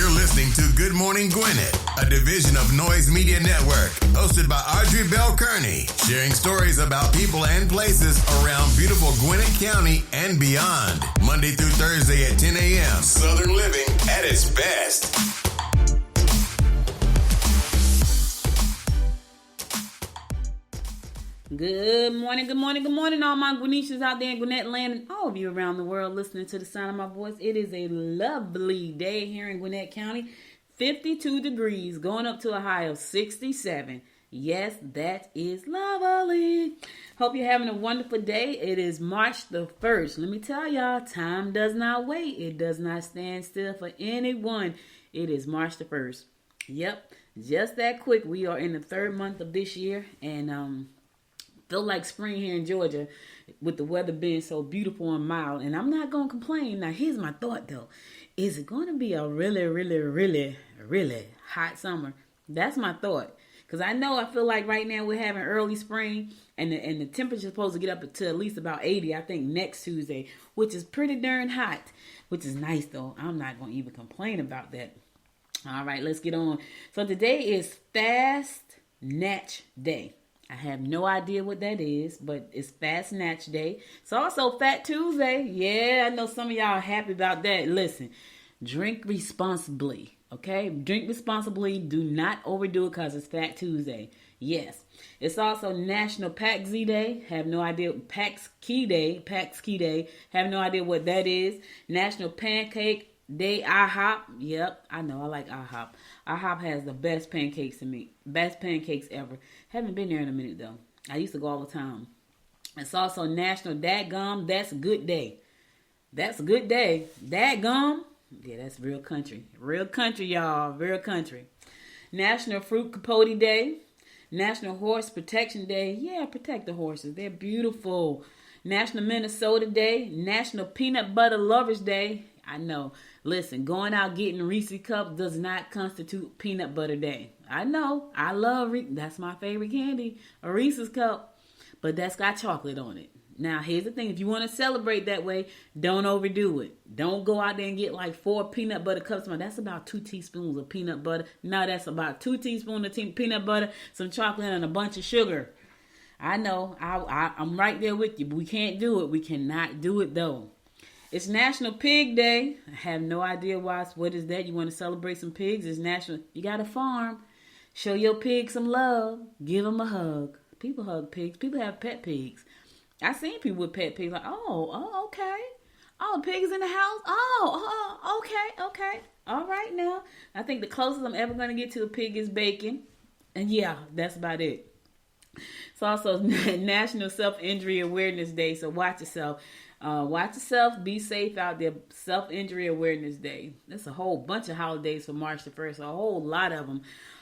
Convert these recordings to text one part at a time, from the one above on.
You're listening to Good Morning Gwinnett, a division of Noise Media Network, hosted by Audrey Bell Kearney, sharing stories about people and places around beautiful Gwinnett County and beyond. Monday through Thursday at 10 a.m. Southern living at its best. Good morning, all my Gwinnetians out there in Gwinnett land and all of you around the world listening to the sound of my voice. It is a lovely day here in Gwinnett County. 52 degrees, going up to a high of 67. Yes, that is lovely. Hope you're having a wonderful day. It is March the 1st. Let me tell y'all, time does not wait. It does not stand still for anyone. It is March the 1st. Yep, just that quick. We are in the third month of this year, and feel like spring here in Georgia with the weather being so beautiful and mild. And I'm not going to complain. Now, here's my thought, though. Is it going to be a really hot summer? That's my thought. Because I feel like right now we're having early spring. And the temperature is supposed to get up to at least about 80, I think, next Tuesday. Which is pretty darn hot. Which is nice, though. I'm not going to even complain about that. All right, let's get on. So today is Fast Natch Day. I have no idea what that is, but it's Fast Natch Day. It's also Fat Tuesday. Yeah, I know some of y'all are happy about that. Listen, drink responsibly, okay? Drink responsibly. Do not overdo it because it's Fat Tuesday. Yes. It's also National Pax Day. Have no idea. Pax Key Day. Have no idea what that is. National Pancake Day. IHOP. Yep, I know. I like IHOP. IHOP has the best pancakes to me. Best pancakes ever. Haven't been there in a minute, though. I used to go all the time. It's also National Dadgum. That's a good day. That's a good day. Dadgum. Yeah, that's real country. Real country, y'all. Real country. National Fruit Capote Day. National Horse Protection Day. Yeah, protect the horses. They're beautiful. National Minnesota Day. National Peanut Butter Lovers Day. I know. Listen, going out getting Reese's Cups does not constitute Peanut Butter Day. I know. I love Reese's. That's my favorite candy, a Reese's Cup. But that's got chocolate on it. Now, here's the thing. If you want to celebrate that way, don't overdo it. Don't go out there and get like 4 peanut butter cups. That's about 2 teaspoons of peanut butter. No, that's about 2 teaspoons of peanut butter, some chocolate, and a bunch of sugar. I know. I'm right there with you. But we can't do it. We cannot do it, though. It's National Pig Day. I have no idea what is that. You want to celebrate some pigs? It's national. You got a farm. Show your pig some love. Give them a hug. People hug pigs. People have pet pigs. I've seen people with pet pigs like, oh, okay. Oh, pigs in the house? Oh, okay. All right now. I think the closest I'm ever going to get to a pig is bacon. And yeah, that's about it. It's also National Self-Injury Awareness Day, so watch yourself. Watch yourself. Be safe out there. Self-Injury Awareness Day. That's a whole bunch of holidays for March the 1st. A whole lot of them.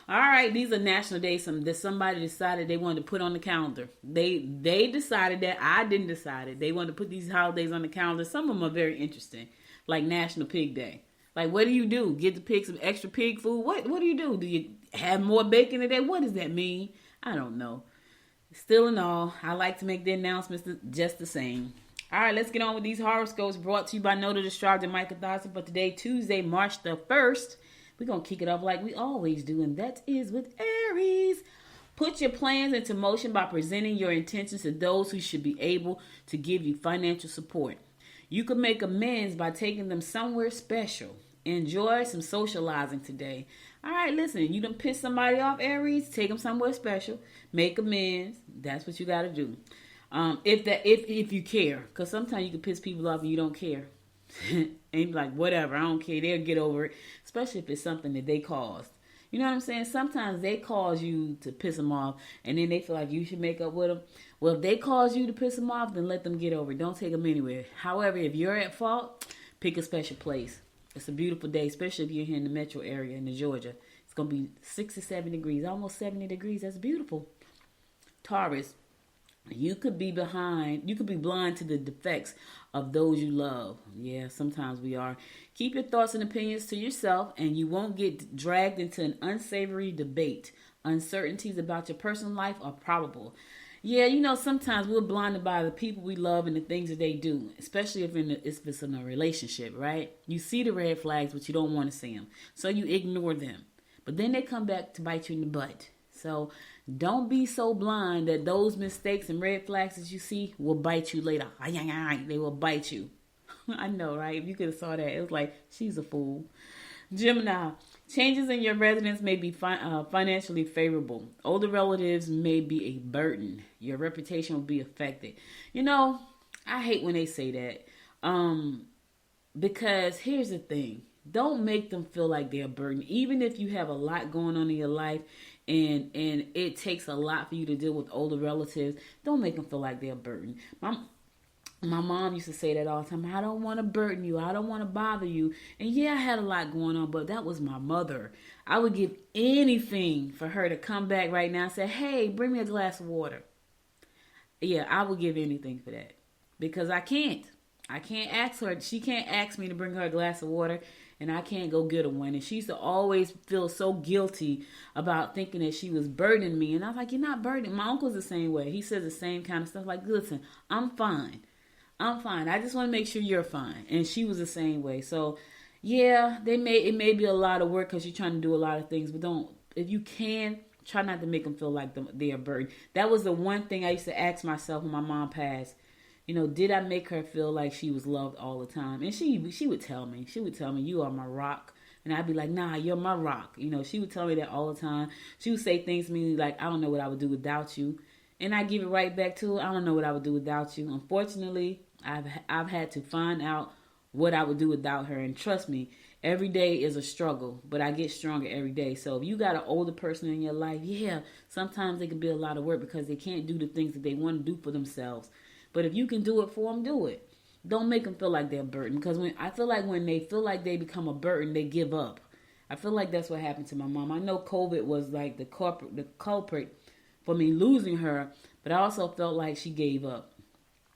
All right, these are national days that somebody decided they wanted to put on the calendar. They decided that. I didn't decide it. They wanted to put these holidays on the calendar. Some of them are very interesting, like National Pig Day. Like, what do you do? Get the pig some extra pig food? What do you do? Do you have more bacon today? What does that mean? I don't know. Still in all, I like to make the announcements just the same. All right, let's get on with these horoscopes brought to you by Noted Astrologer Michael Dawson for today, Tuesday, March the 1st. We're going to kick it off like we always do, and that is with Aries. Put your plans into motion by presenting your intentions to those who should be able to give you financial support. You can make amends by taking them somewhere special. Enjoy some socializing today. All right, listen, you done pissed somebody off, Aries, take them somewhere special. Make amends. That's what you got to do. If you care, because sometimes you can piss people off and you don't care. And you be like, whatever, I don't care. They'll get over it, especially if it's something that they caused. You know what I'm saying? Sometimes they cause you to piss them off, and then they feel like you should make up with them. Well, if they cause you to piss them off, then let them get over it. Don't take them anywhere. However, if you're at fault, pick a special place. It's a beautiful day, especially if you're here in the metro area in Georgia. It's going to be 67 degrees, almost 70 degrees. That's beautiful. Taurus, you could be blind to the defects of those you love. Yeah, sometimes we are. Keep your thoughts and opinions to yourself, and you won't get dragged into an unsavory debate. Uncertainties about your personal life are probable. Yeah, sometimes we're blinded by the people we love and the things that they do, especially if it's in a relationship, right? You see the red flags, but you don't want to see them. So you ignore them. But then they come back to bite you in the butt. So don't be so blind that those mistakes and red flags that you see will bite you later. They will bite you. I know, right? If you could have saw that, it was like, she's a fool. Gemini, changes in your residence may be financially favorable. Older relatives may be a burden. Your reputation will be affected. I hate when they say that. Because here's the thing. Don't make them feel like they're a burden. Even if you have a lot going on in your life and it takes a lot for you to deal with older relatives, don't make them feel like they're a burden. My mom used to say that all the time. I don't want to burden you. I don't want to bother you. And yeah, I had a lot going on, but that was my mother. I would give anything for her to come back right now and say, hey, bring me a glass of water. Yeah, I would give anything for that. Because I can't. I can't ask her. She can't ask me to bring her a glass of water, and I can't go get her one. And she used to always feel so guilty about thinking that she was burdening me. And I was like, you're not burdening. My uncle's the same way. He says the same kind of stuff. Like, listen, I'm fine. I just want to make sure you're fine. And she was the same way. So, yeah, it may be a lot of work because you're trying to do a lot of things. But if you can, try not to make them feel like they're a burden. That was the one thing I used to ask myself when my mom passed. Did I make her feel like she was loved all the time? And she would tell me. She would tell me, you are my rock. And I'd be like, nah, you're my rock. She would tell me that all the time. She would say things to me like, I don't know what I would do without you. And I give it right back to her. I don't know what I would do without you. Unfortunately, I've had to find out what I would do without her. And trust me, every day is a struggle, but I get stronger every day. So if you got an older person in your life, yeah, sometimes it can be a lot of work because they can't do the things that they want to do for themselves. But if you can do it for them, do it. Don't make them feel like they're a burden. Because I feel like when they feel like they become a burden, they give up. I feel like that's what happened to my mom. I know COVID was like the culprit for me losing her, but I also felt like she gave up.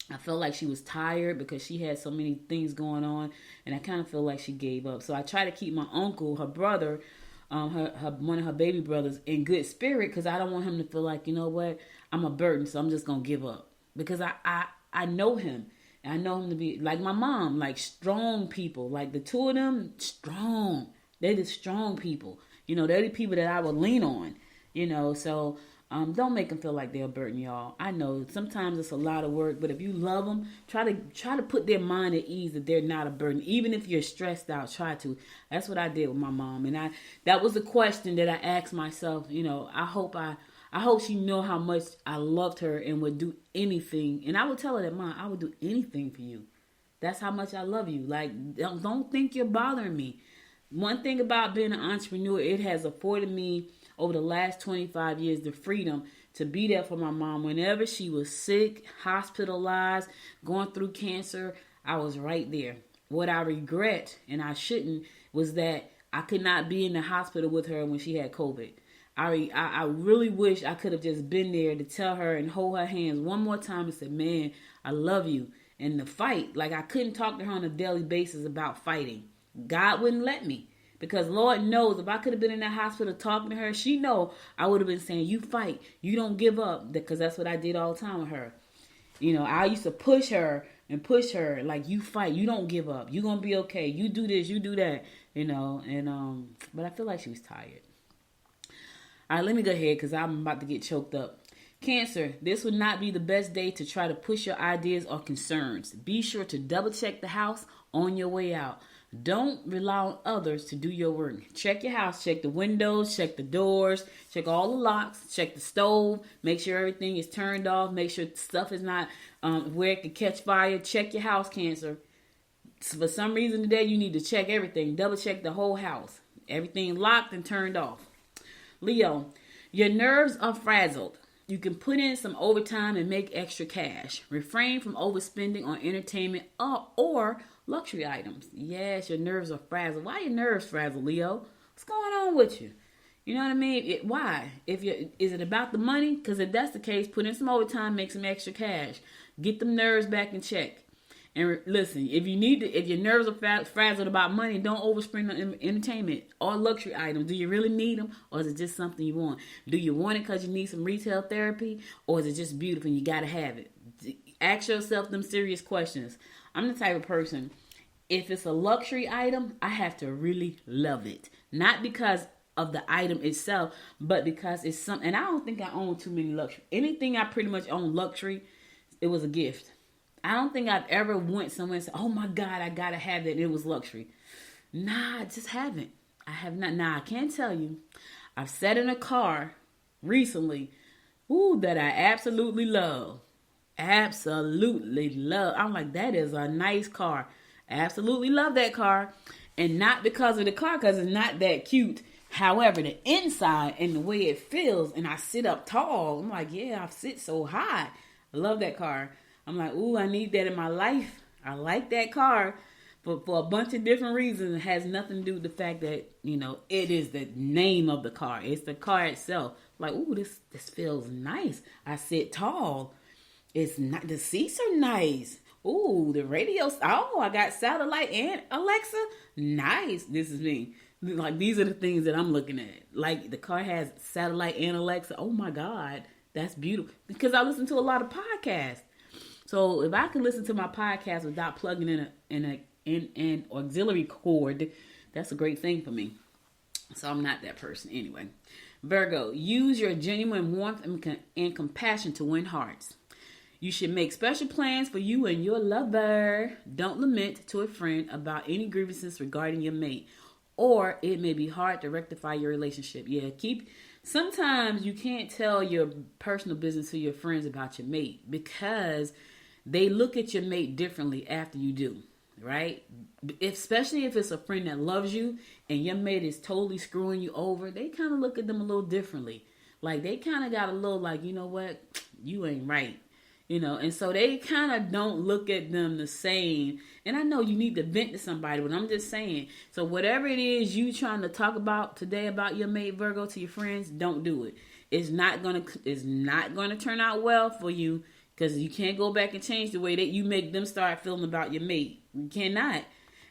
I felt like she was tired because she had so many things going on, and I kind of feel like she gave up. So I try to keep my uncle, her brother, one of her baby brothers, in good spirit because I don't want him to feel like, you know what, I'm a burden, so I'm just going to give up. Because I know him. And I know him to be like my mom, like strong people. Like the two of them, strong. They're the strong people. They're the people that I would lean on. So don't make them feel like they're a burden, y'all. I know sometimes it's a lot of work, but if you love them, try to put their mind at ease that they're not a burden. Even if you're stressed out, try to. That's what I did with my mom. And that was a question that I asked myself. I hope she knew how much I loved her and would do anything. And I would tell her that, Mom, I would do anything for you. That's how much I love you. Like, don't think you're bothering me. One thing about being an entrepreneur, it has afforded me over the last 25 years the freedom to be there for my mom. Whenever she was sick, hospitalized, going through cancer, I was right there. What I regret, and I shouldn't, was that I could not be in the hospital with her when she had COVID. I really wish I could have just been there to tell her and hold her hands one more time and say, man, I love you. And the fight, like I couldn't talk to her on a daily basis about fighting. God wouldn't let me. Because Lord knows if I could have been in that hospital talking to her, she know I would have been saying, you fight. You don't give up. Because that's what I did all the time with her. I used to push her like, you fight. You don't give up. You're going to be okay. You do this. You do that. But I feel like she was tired. All right, let me go ahead because I'm about to get choked up. Cancer, this would not be the best day to try to push your ideas or concerns. Be sure to double check the house on your way out. Don't rely on others to do your work. Check your house, check the windows, check the doors, check all the locks, check the stove, make sure everything is turned off, make sure stuff is not where it could catch fire. Check your house, Cancer. For some reason today, you need to check everything. Double check the whole house. Everything locked and turned off. Leo, your nerves are frazzled. You can put in some overtime and make extra cash. Refrain from overspending on entertainment or luxury items. Yes, your nerves are frazzled. Why are your nerves frazzled, Leo? What's going on with you? You know what I mean? Why? Is it about the money? Because if that's the case, put in some overtime, make some extra cash. Get them nerves back in check. And listen, if your nerves are frazzled about money, don't overspend on entertainment or luxury items. Do you really need them, or is it just something you want? Do you want it because you need some retail therapy, or is it just beautiful and you gotta have it? Ask yourself them serious questions. I'm the type of person, if it's a luxury item, I have to really love it. Not because of the item itself, but because it's something. And I don't think I own too many luxury. Anything I pretty much own luxury, it was a gift. I don't think I've ever went somewhere and said, oh my God, I gotta have that. It was luxury. Nah, I just haven't. I have not. Nah, I can't tell you. I've sat in a car recently, that I absolutely love. Absolutely love. I'm like, that is a nice car. Absolutely love that car. And not because of the car, because it's not that cute. However, the inside and the way it feels, and I sit up tall. I'm like, yeah, I sit so high. I love that car. I'm like, I need that in my life. I like that car, but for a bunch of different reasons. It has nothing to do with the fact that, it is the name of the car. It's the car itself. Like, this feels nice. I sit tall. It's not, the seats are nice. The radio. I got satellite and Alexa. Nice. This is me. Like, these are the things that I'm looking at. Like, the car has satellite and Alexa. Oh my God, that's beautiful. Because I listen to a lot of podcasts. So if I can listen to my podcast without plugging in an auxiliary cord, that's a great thing for me. So I'm not that person anyway. Virgo, use your genuine warmth and compassion to win hearts. You should make special plans for you and your lover. Don't lament to a friend about any grievances regarding your mate, or it may be hard to rectify your relationship. Sometimes you can't tell your personal business to your friends about your mate because they look at your mate differently after you do, right? Especially if it's a friend that loves you and your mate is totally screwing you over, they kind of look at them a little differently. Like, they kind of got a little like, you know what? You ain't right. And so they kind of don't look at them the same. And I know you need to vent to somebody, but I'm just saying. So whatever it is you trying to talk about today about your mate, Virgo, to your friends, don't do it. It's not gonna turn out well for you, because you can't go back and change the way that you make them start feeling about your mate. You cannot.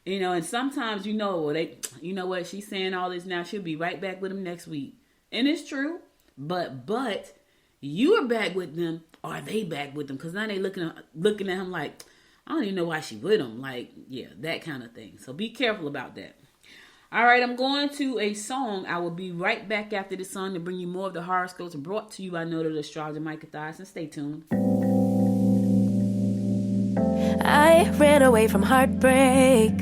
And sometimes what, she's saying all this now, she'll be right back with him next week. And it's true. But you are back with them. Or are they back with them? Because now they looking at him like, I don't even know why she with him. Like, yeah, that kind of thing. So be careful about that. All right, I'm going to a song. I will be right back after this song to bring you more of the horoscopes brought to you by noted astrologer Micah Thiason. Stay tuned. I ran away from heartbreak.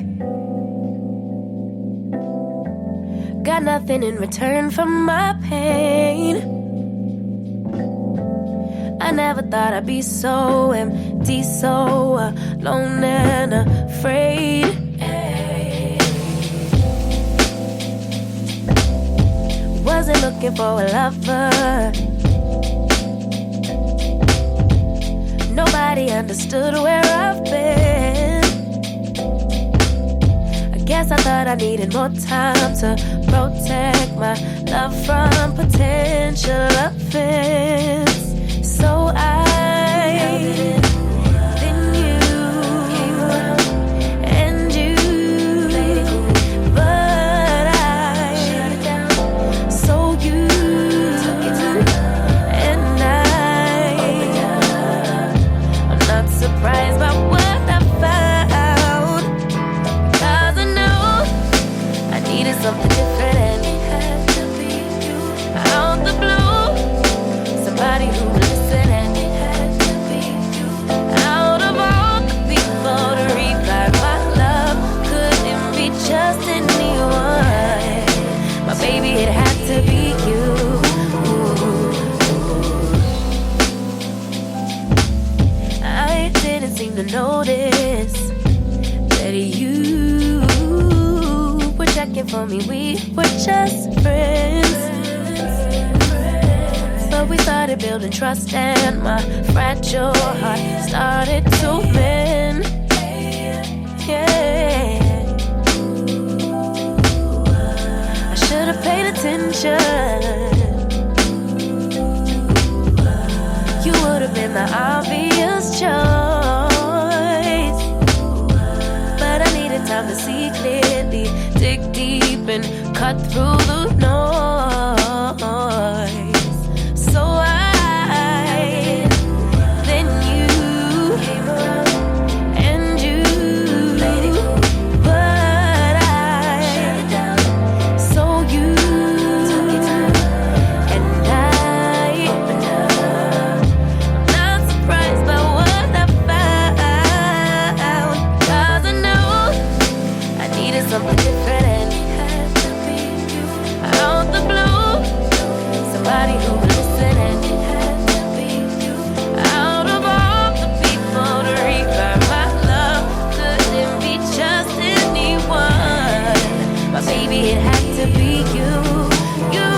Got nothing in return for my pain. I never thought I'd be so empty, so alone and afraid. Wasn't looking for a lover. Nobody understood where I've been. I guess I thought I needed more time to protect my love from potential offense. So I then you came around and you played it cool, but I shut it down. So you took it to the and I'm not surprised by what I found, because I know I needed something different, and it had to be you. Out the blue, somebody who baby, it had to be you. I didn't seem to notice that you were checking for me. We were just friends, but we started building trust, and my fragile heart started to mend. Yeah, should've paid attention. You would've been the obvious choice. and cut through the noise. So then you and you, but so you and I'm not surprised by what I found, 'cause I know I needed something different, and it had to be you. Out the blue, somebody who would listen, and it had to be you. Out of all the people to revive my love, couldn't be just anyone. But baby, it had to be you, you.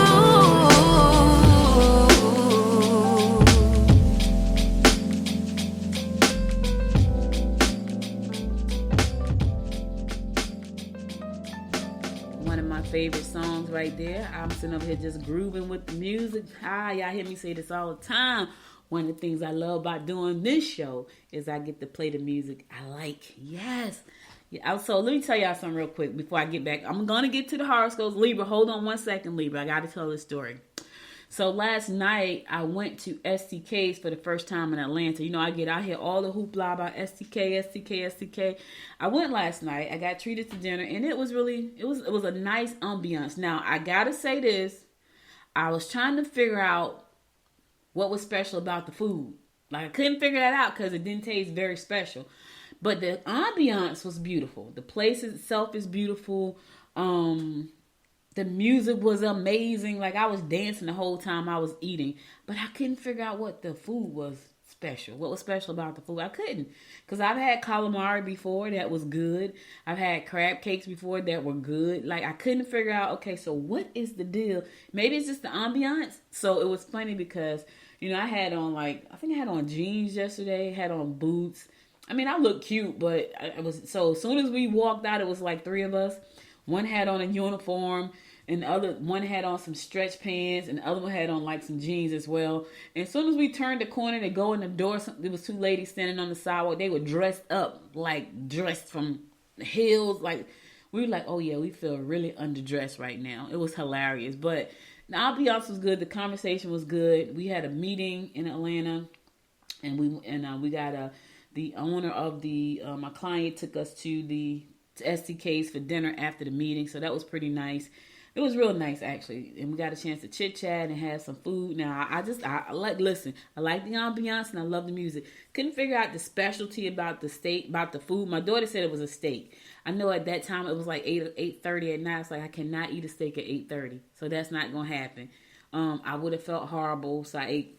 One of my favorite songs right there. I'm sitting over here just grooving with the music. Y'all hear me say this all the time. One of the things I love about doing this show is I get to play the music I like. Yes. Yeah, so let me tell y'all something real quick before I get back. I'm going to get to the horoscopes. Libra, hold on one second, Libra. I got to tell this story. So last night, I went to STK's for the first time in Atlanta. You know, I hear all the hoopla about STK. I went last night. I got treated to dinner, and it was a nice ambiance. Now, I got to say this. I was trying to figure out what was special about the food. Like, I couldn't figure that out because it didn't taste very special. But the ambiance was beautiful. The place itself is beautiful. The music was amazing. Like, I was dancing the whole time I was eating. But I couldn't figure out what the food was special. What was special about the food? I couldn't. Because I've had calamari before that was good. I've had crab cakes before that were good. Like, I couldn't figure out, okay, so what is the deal? Maybe it's just the ambiance. So it was funny because, you know, I had on jeans yesterday. Had on boots. I mean, I looked cute, but as soon as we walked out, it was like three of us. One had on a uniform, and one had on some stretch pants, and the other one had on like some jeans as well. And as soon as we turned the corner to go in the door, there was two ladies standing on the sidewalk. They were dressed up, like dressed from heels. Like, we were like, oh yeah, we feel really underdressed right now. It was hilarious, but the ambiance was good. The conversation was good. We had a meeting in Atlanta, and we got the owner of my client took us to STK's for dinner after the meeting, so that was pretty nice. It was real nice, actually, and we got a chance to chit chat and have some food. Now, I like the ambiance, and I love the music. Couldn't figure out the specialty about the steak, about the food. My daughter said it was a steak. I know at that time it was like 8:30 at night. It's like I cannot eat a steak at 8:30, so that's not gonna happen. I would have felt horrible, so I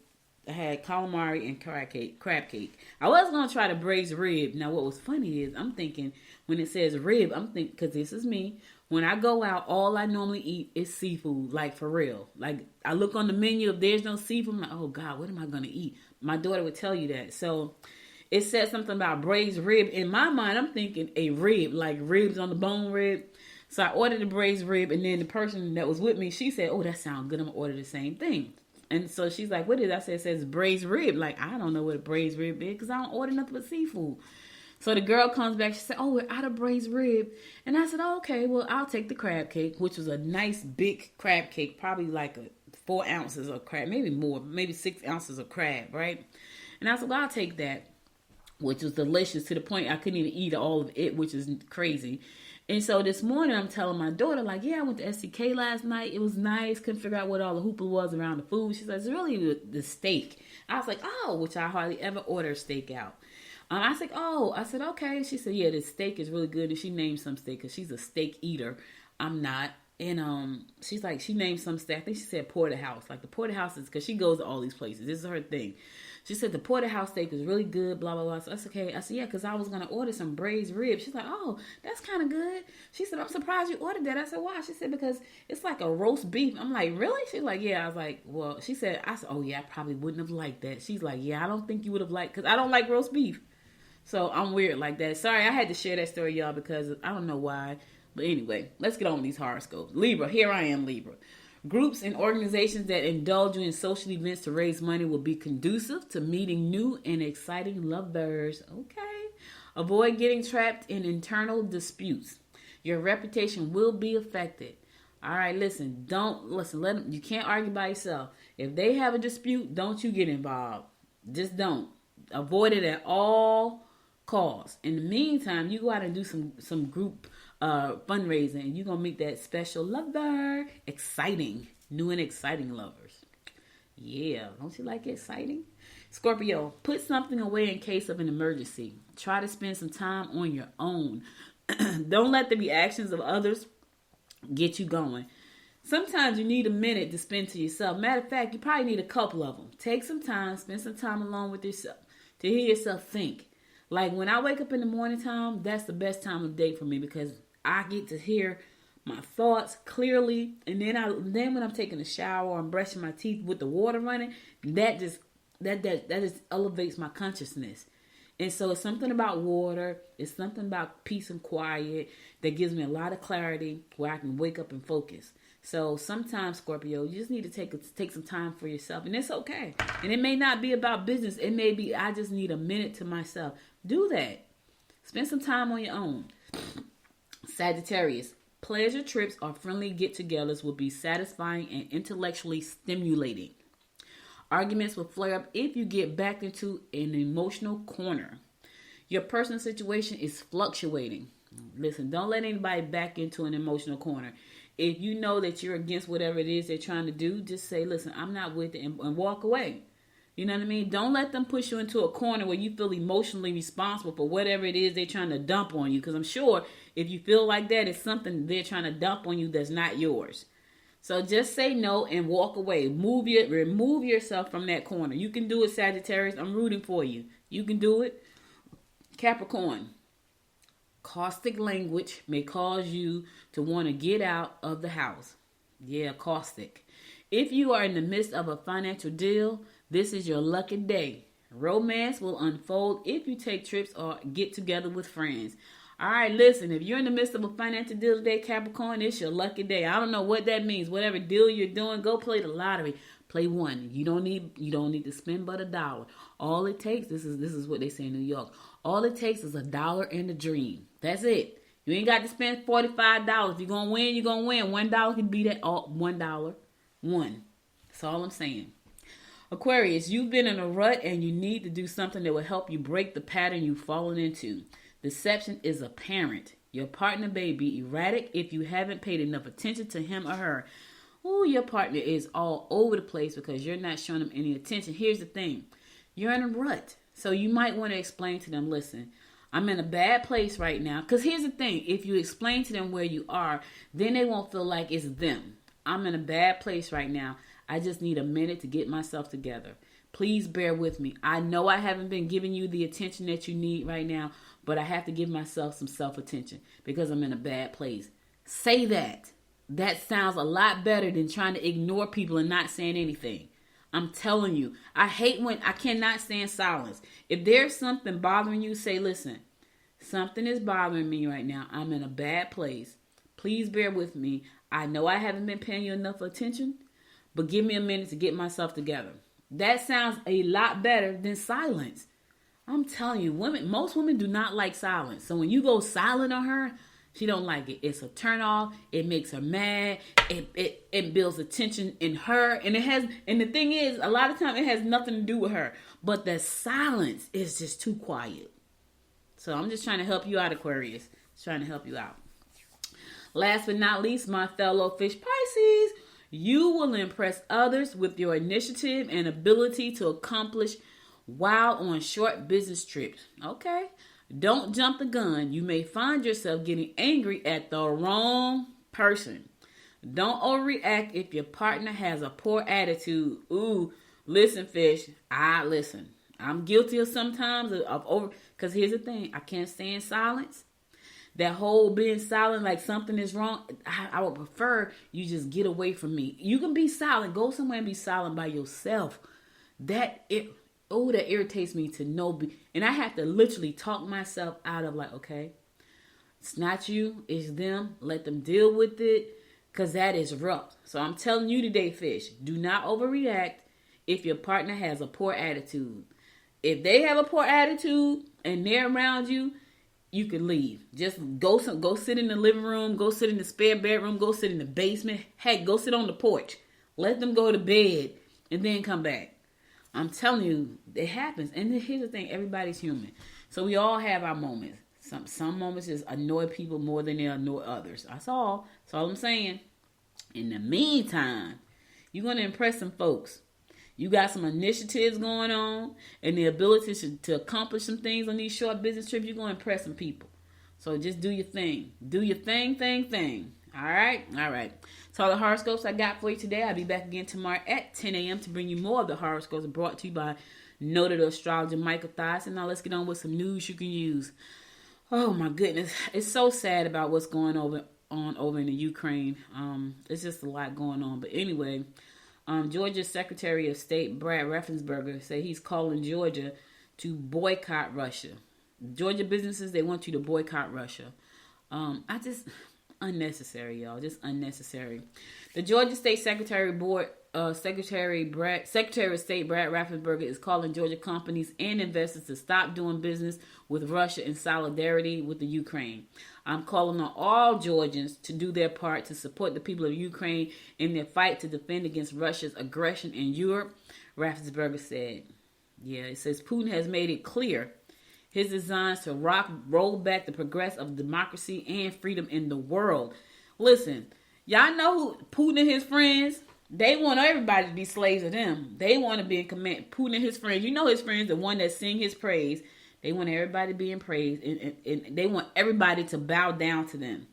had calamari and crab cake. I was going to try the braised rib. Now, what was funny is I'm thinking when it says rib, I'm thinking, because this is me, when I go out, all I normally eat is seafood, like for real. Like, I look on the menu, if there's no seafood, I'm like, oh God, what am I going to eat? My daughter would tell you that. So it said something about braised rib. In my mind, I'm thinking a rib, like ribs on the bone rib. So I ordered the braised rib, and then the person that was with me, she said, oh, that sounds good. I'm going to order the same thing. And so she's like, what is it? I said, it says braised rib. Like, I don't know what a braised rib is because I don't order nothing but seafood. So the girl comes back. She said, oh, we're out of braised rib. And I said, oh, okay, well, I'll take the crab cake, which was a nice big crab cake, probably like 4 ounces of crab, maybe more, maybe 6 ounces of crab, right? And I said, well, I'll take that, which was delicious to the point I couldn't even eat all of it, which is crazy. And so this morning, I'm telling my daughter, like, yeah, I went to STK last night. It was nice. Couldn't figure out what all the hoopla was around the food. She said, it's really the steak. I was like, oh, which I hardly ever order steak out. I said, oh, I said, okay. She said, yeah, the steak is really good. And she named some steak because she's a steak eater. I'm not. And she's like, she named some steak. I think she said porterhouse. Like, the porterhouse is, because she goes to all these places. This is her thing. She said the porterhouse steak is really good, blah, blah, blah. So that's okay. I said, yeah, because I was going to order some braised ribs. She's like, oh, that's kind of good. She said, I'm surprised you ordered that. I said, why? She said, because it's like a roast beef. I'm like, really? She's like, yeah. I was like, well, I said, oh, yeah, I probably wouldn't have liked that. She's like, yeah, I don't think you would have liked, because I don't like roast beef. So I'm weird like that. Sorry, I had to share that story, y'all, because I don't know why. But anyway, let's get on with these horoscopes. Libra, here I am, Libra. Groups and organizations that indulge you in social events to raise money will be conducive to meeting new and exciting lovebirds. Okay. Avoid getting trapped in internal disputes. Your reputation will be affected. All right, listen. Let them. You can't argue by yourself. If they have a dispute, don't you get involved. Just don't. Avoid it at all costs. In the meantime, you go out and do some group fundraising, and you're gonna meet that special lover. Exciting, new and exciting lovers. Yeah, don't you like exciting? Scorpio, put something away in case of an emergency. Try to spend some time on your own. Don't let the reactions of others get you going. Sometimes you need a minute to spend to yourself. Matter of fact, you probably need a couple of them. Take some time, spend some time alone with yourself to hear yourself think. Like when I wake up in the morning time, that's the best time of day for me because I get to hear my thoughts clearly. And then when I'm taking a shower or I'm brushing my teeth with the water running, that just elevates my consciousness. And so it's something about water. It's something about peace and quiet that gives me a lot of clarity where I can wake up and focus. So sometimes, Scorpio, you just need to take some time for yourself. And it's okay. And it may not be about business. It may be, I just need a minute to myself. Do that. Spend some time on your own. Sagittarius, pleasure trips or friendly get-togethers will be satisfying and intellectually stimulating. Arguments will flare up if you get backed into an emotional corner. Your personal situation is fluctuating. Listen, don't let anybody back into an emotional corner. If you know that you're against whatever it is they're trying to do, just say, listen, I'm not with it, and walk away. You know what I mean? Don't let them push you into a corner where you feel emotionally responsible for whatever it is they're trying to dump on you. Because I'm sure if you feel like that, it's something they're trying to dump on you that's not yours. So just say no and walk away. Remove yourself from that corner. You can do it, Sagittarius. I'm rooting for you. You can do it. Capricorn, caustic language may cause you to want to get out of the house. Yeah, caustic. If you are in the midst of a financial deal, this is your lucky day. Romance will unfold if you take trips or get together with friends. All right, listen, if you're in the midst of a financial deal today, Capricorn, it's your lucky day. I don't know what that means. Whatever deal you're doing, go play the lottery. Play one. You don't need to spend but $1. All it takes, this is what they say in New York. All it takes is $1 and a dream. That's it. You ain't got to spend $45. If you're gonna win, you're gonna win. $1 can be that all $1. One. That's all I'm saying. Aquarius, you've been in a rut and you need to do something that will help you break the pattern you've fallen into. Deception is apparent. Your partner may be erratic if you haven't paid enough attention to him or her. Ooh, your partner is all over the place because you're not showing them any attention. Here's the thing. You're in a rut. So you might want to explain to them, listen, I'm in a bad place right now. Because here's the thing. If you explain to them where you are, then they won't feel like it's them. I'm in a bad place right now. I just need a minute to get myself together. Please bear with me. I know I haven't been giving you the attention that you need right now, but I have to give myself some self-attention because I'm in a bad place. Say that. That sounds a lot better than trying to ignore people and not saying anything. I'm telling you, I cannot stand silence. If there's something bothering you, say, listen, something is bothering me right now. I'm in a bad place. Please bear with me. I know I haven't been paying you enough attention, but give me a minute to get myself together. That sounds a lot better than silence. I'm telling you, most women do not like silence. So when you go silent on her, she don't like it. It's a turn off. It makes her mad. It builds a tension in her. And the thing is, a lot of times it has nothing to do with her. But the silence is just too quiet. So I'm just trying to help you out, Aquarius. Just trying to help you out. Last but not least, my fellow fish Pisces, you will impress others with your initiative and ability to accomplish while on short business trips. Okay. Don't jump the gun. You may find yourself getting angry at the wrong person. Don't overreact if your partner has a poor attitude. Ooh, listen, fish. Listen. I'm guilty of sometimes of over. Because here's the thing. I can't stand silence. That whole being silent like something is wrong. I would prefer you just get away from me. You can be silent. Go somewhere and be silent by yourself. That irritates me to no be. And I have to literally talk myself out of like, okay, it's not you, it's them. Let them deal with it because that is rough. So I'm telling you today, fish, do not overreact if your partner has a poor attitude. If they have a poor attitude and they're around you, you could leave. Just go sit in the living room, go sit in the spare bedroom, go sit in the basement. Heck, go sit on the porch. Let them go to bed and then come back. I'm telling you, it happens. And here's the thing, everybody's human. So we all have our moments. Some moments just annoy people more than they annoy others. That's all I'm saying. In the meantime, you're going to impress some folks. You got some initiatives going on and the ability to accomplish some things on these short business trips. You're going to impress some people. So just do your thing. Do your thing. All right? All right. So all the horoscopes I got for you today. I'll be back again tomorrow at 10 a.m. to bring you more of the horoscopes brought to you by noted astrologer Michael Thyssen. Now let's get on with some news you can use. Oh my goodness. It's so sad about what's going on over in the Ukraine. It's just a lot going on. But anyway, Georgia's Secretary of State Brad Raffensperger said he's calling Georgia to boycott Russia. Georgia businesses, they want you to boycott Russia. Unnecessary, y'all. Just unnecessary. The Georgia State Secretary of State Brad Raffensperger is calling Georgia companies and investors to stop doing business with Russia in solidarity with the Ukraine. I'm calling on all Georgians to do their part to support the people of Ukraine in their fight to defend against Russia's aggression in Europe, Raffensperger said. Yeah, it says Putin has made it clear his designs to roll back the progress of democracy and freedom in the world. Listen, y'all know who Putin and his friends, they want everybody to be slaves of them. They want to be in command. Putin and his friends, you know his friends, the one that sing his praise. They want everybody to be in praise, and they want everybody to bow down to them.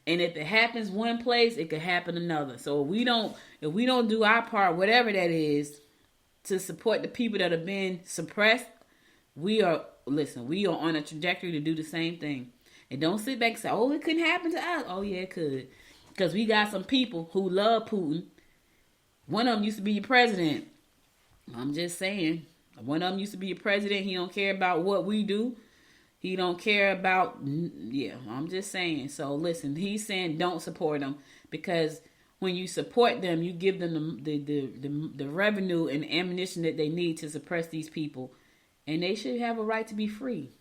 And if it happens one place, it could happen another. So if we don't do our part, whatever that is, to support the people that are being suppressed, we are on a trajectory to do the same thing. And don't sit back and say, oh, it couldn't happen to us. Oh, yeah, it could. Because we got some people who love Putin. One of them used to be your president. I'm just saying. One of them used to be your president. He don't care about what we do. He don't care about, I'm just saying. So listen, he's saying don't support them. Because when you support them, you give them the revenue and ammunition that they need to suppress these people. And they should have a right to be free.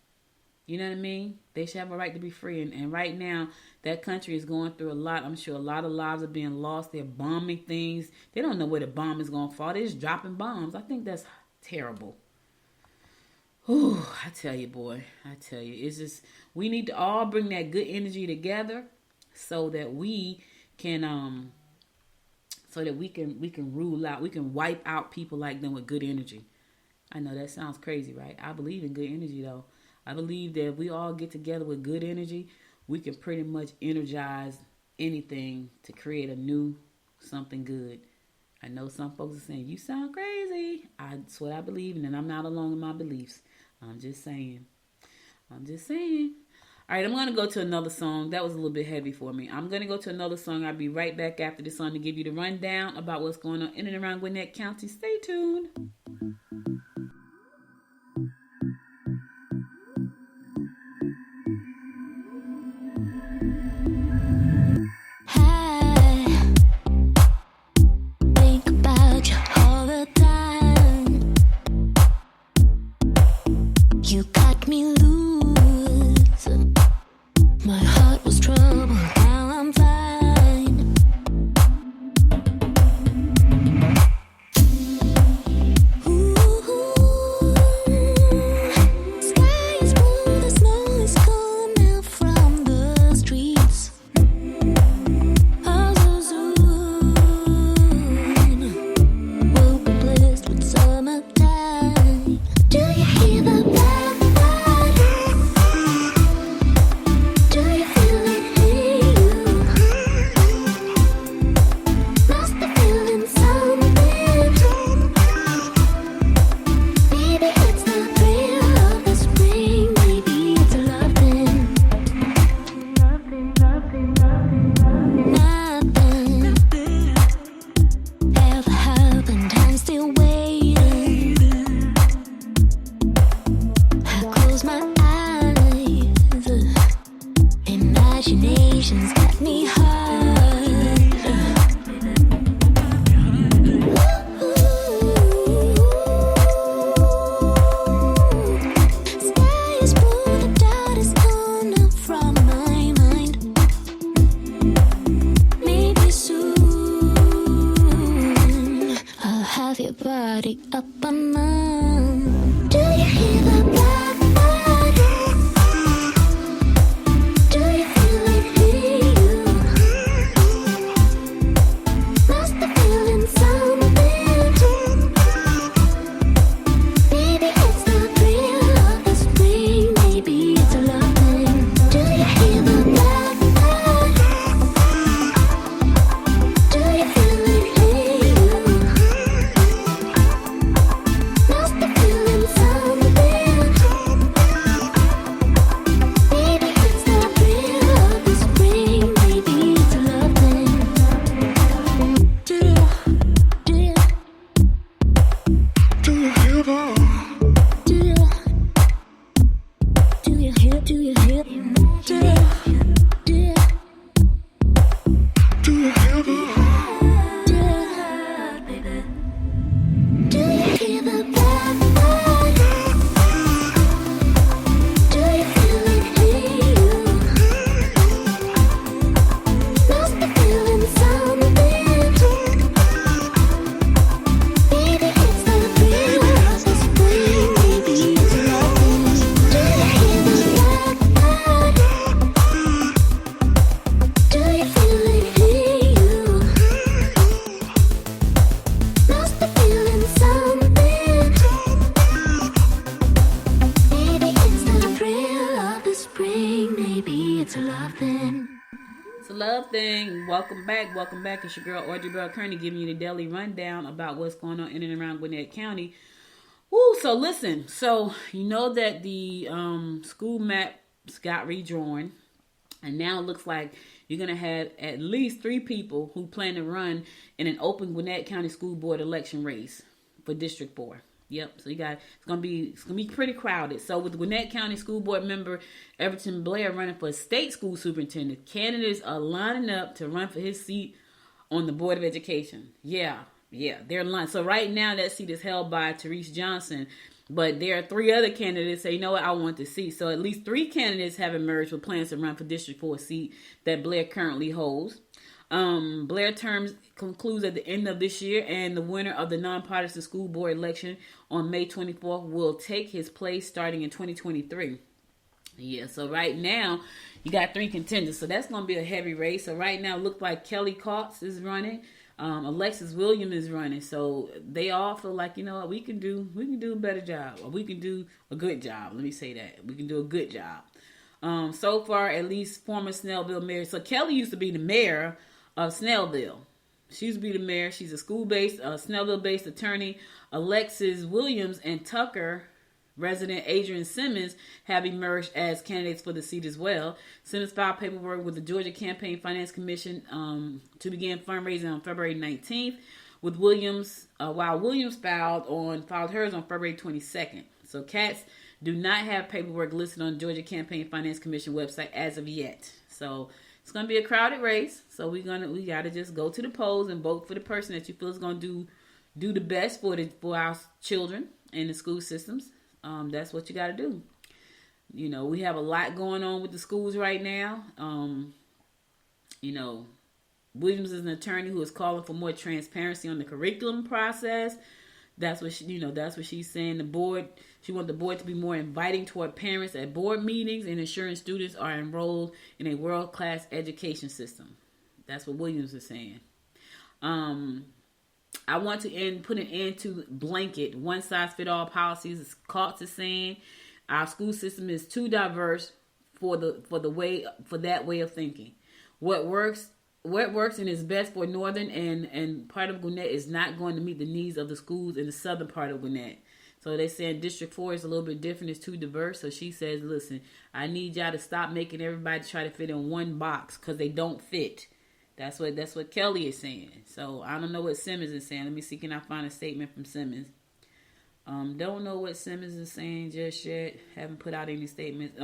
You know what I mean? They should have a right to be free. And right now, that country is going through a lot. I'm sure a lot of lives are being lost. They're bombing things. They don't know where the bomb is going to fall. They're just dropping bombs. I think that's terrible. Whew, I tell you, boy. I tell you. It's just, we need to all bring that good energy together so that we can rule out. We can wipe out people like them with good energy. I know that sounds crazy, right? I believe in good energy, though. I believe that if we all get together with good energy, we can pretty much energize anything to create a new something good. I know some folks are saying, you sound crazy. That's what I believe in, and I'm not alone in my beliefs. I'm just saying. All right, I'm going to go to another song. That was a little bit heavy for me. I'm going to go to another song. I'll be right back after this song to give you the rundown about what's going on in and around Gwinnett County. Stay tuned. Ooh. ready up on mine. Do you hear the blackbird? Do you feel it hear you? Must be feeling something. Maybe it's the thrill of the spring. Maybe it's a love thing. Do you hear the blackbird? Do you feel it hear you? Must be feeling something. Maybe it's the thrill of the spring. Maybe it's a love thing. Do you hear that? Do you hear? Do you hear? Do you hear that? Do you hear the blackbird? Do you feel it hear you? Must be feeling something. Maybe it's the thrill of the spring. Maybe it's a love thing. Do you hear the blackbird? Do you feel it hear you? Must be feeling something. Maybe it's the thrill of the spring. Maybe it's a love thing. It's a love thing. Welcome back. Welcome back. It's your girl, Audrey Bell Kearney, giving you the daily rundown about what's going on in and around Gwinnett County. Woo, so listen. So, you know that the school maps got redrawn. And now it looks like you're going to have at least 3 people who plan to run in an open Gwinnett County School Board election race for District 4. Yep, so it's gonna be pretty crowded. So with the Gwinnett County School Board member Everton Blair running for state school superintendent, candidates are lining up to run for his seat on the Board of Education. Yeah, they're lined. So right now that seat is held by Therese Johnson, but there are 3 other candidates say, you know what, I want the seat. So at least 3 candidates have emerged with plans to run for District 4 seat that Blair currently holds. Blair term concludes at the end of this year, and the winner of the nonpartisan school board election on May 24th will take his place starting in 2023. Yeah, so right now you got 3 contenders, so that's going to be a heavy race. So right now it looks like Kelly Cox is running, Alexis Williams is running. So they all feel like, you know what, we can do a better job, or we can do a good job. Let me say that we can do a good job. So far, at least former Snellville mayor. So Kelly used to be the mayor of Snellville. She used to be the mayor. She's a school-based, Snellville-based attorney. Alexis Williams and Tucker resident Adrian Simmons have emerged as candidates for the seat as well. Simmons filed paperwork with the Georgia Campaign Finance Commission to begin fundraising on February 19th, with Williams, while Williams filed hers on February 22nd. So cats do not have paperwork listed on the Georgia Campaign Finance Commission website as of yet. So it's gonna be a crowded race. So we gotta just go to the polls and vote for the person that you feel is gonna do the best for our children in the school systems. That's what you gotta do. You know, we have a lot going on with the schools right now. You know, Williams is an attorney who is calling for more transparency on the curriculum process. That's what she's saying. She wants the board to be more inviting toward parents at board meetings and ensuring students are enrolled in a world-class education system. That's what Williams is saying. I want to put an end to blanket one-size-fit-all policies. As Cox is saying, our school system is too diverse for that way of thinking. What works and is best for northern and part of Gwinnett is not going to meet the needs of the schools in the southern part of Gwinnett. So they're saying District 4 is a little bit different. It's too diverse. So she says, listen, I need y'all to stop making everybody try to fit in one box because they don't fit. That's what Kelly is saying. So I don't know what Simmons is saying. Let me see, can I find a statement from Simmons? Don't know what Simmons is saying just yet. Haven't put out any statements.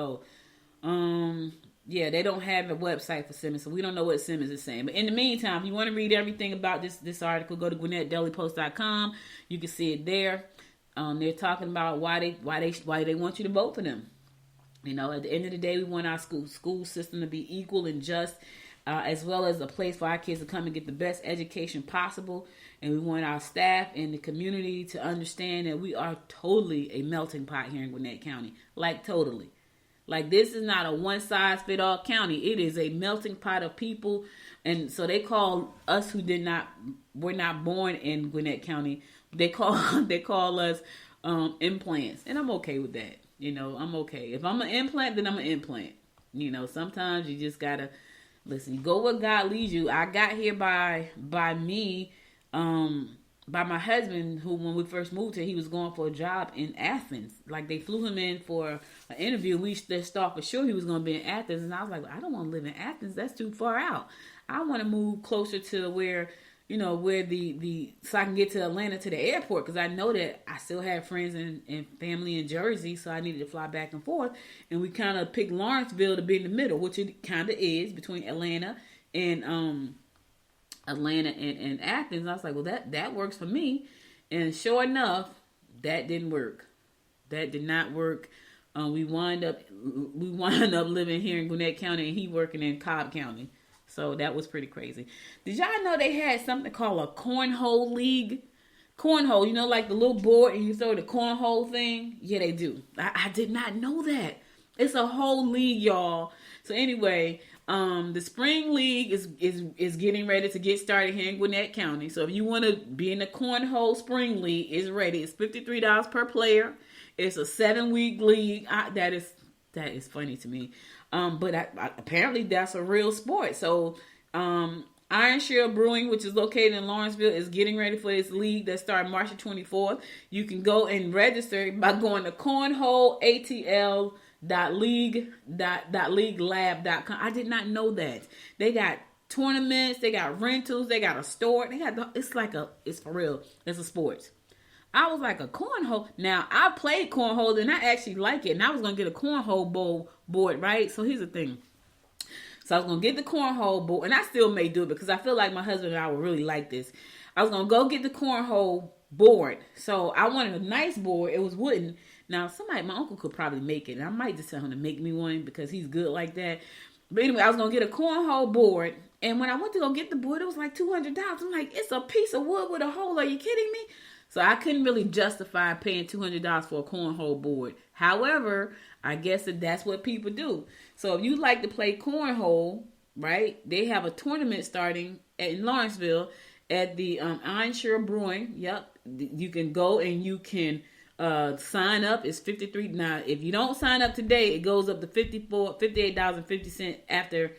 Yeah, they don't have a website for Simmons, so we don't know what Simmons is saying. But in the meantime, if you want to read everything about this article, go to GwinnettDailyPost.com. You can see it there. They're talking about why they want you to vote for them. You know, at the end of the day, we want our school system to be equal and just. as well as a place for our kids to come and get the best education possible. And we want our staff and the community to understand that we are totally a melting pot here in Gwinnett County. Like, totally. Like, this is not a one-size-fit-all county. It is a melting pot of people. And so they call us who were not born in Gwinnett County, they call us implants. And I'm okay with that. I'm okay. If I'm an implant, then I'm an implant. Sometimes you just gotta listen. Go where God leads you. I got here by me, by my husband, who when we first moved here, he was going for a job in Athens. Like, they flew him in for an interview. We just thought for sure he was going to be in Athens, and I was like, I don't want to live in Athens. That's too far out. I want to move closer to where so I can get to Atlanta to the airport, because I know that I still have friends and family in Jersey, so I needed to fly back and forth. And we kind of picked Lawrenceville to be in the middle, which it kind of is, between Atlanta and Athens. I was like, well, that works for me. And sure enough, that didn't work. That did not work. We wind up living here in Gwinnett County, and he working in Cobb County. So that was pretty crazy. Did y'all know they had something called a cornhole league? Cornhole, like the little board and you throw the cornhole thing? Yeah, they do. I did not know that. It's a whole league, y'all. So anyway, the spring league is getting ready to get started here in Gwinnett County. So if you want to be in the cornhole spring league, it's ready. It's $53 per player. It's a 7-week league. That is funny to me. But apparently that's a real sport. So, Iron Shield Brewing, which is located in Lawrenceville, is getting ready for this league that starts March the 24th. You can go and register by going to cornholeatl.leaguelab.com. I did not know that. They got tournaments, they got rentals, they got a store. It's for real. It's a sport. I was like, a cornhole. Now, I played cornhole and I actually like it. And I was going to get a cornhole board, right? So here's the thing. So I was going to get the cornhole board. And I still may do it because I feel like my husband and I would really like this. I was going to go get the cornhole board. So I wanted a nice board. It was wooden. Now, my uncle could probably make it. And I might just tell him to make me one because he's good like that. But anyway, I was going to get a cornhole board. And when I went to go get the board, it was like $200. I'm like, it's a piece of wood with a hole. Are you kidding me? So I couldn't really justify paying $200 for a cornhole board. However, I guess that's what people do. So if you like to play cornhole, right, they have a tournament starting in Lawrenceville at the Iron Shield Brewing. Yep. You can go and you can sign up. It's $53. Now, if you don't sign up today, it goes up to $58.50 after